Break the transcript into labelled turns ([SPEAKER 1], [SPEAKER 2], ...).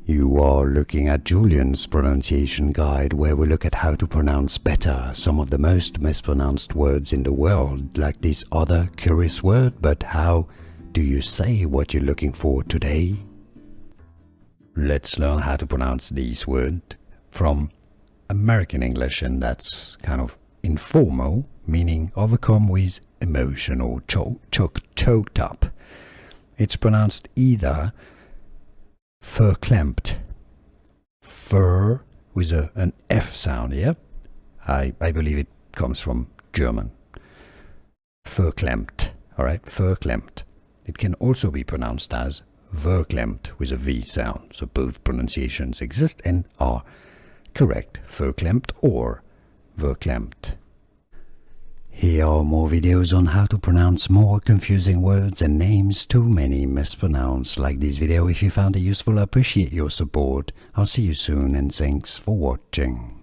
[SPEAKER 1] You are looking at Julian's pronunciation guide, where we look at how to pronounce better some of the most mispronounced words in the world, like this other curious word. But how do you say what you're looking for today? Let's learn how to pronounce this word from American English, and that's kind of informal, meaning overcome with emotion or choked up. It's pronounced either Verklempt, fur with an F sound, yeah? I believe it comes from German. Verklempt, alright, Verklempt. It can also be pronounced as Verklempt with a V sound, so both pronunciations exist and are correct, Verklempt or Verklempt. Here are more videos on how to pronounce more confusing words and names too many mispronounced. Like this video if you found it useful. I appreciate your support. I'll see you soon and thanks for watching.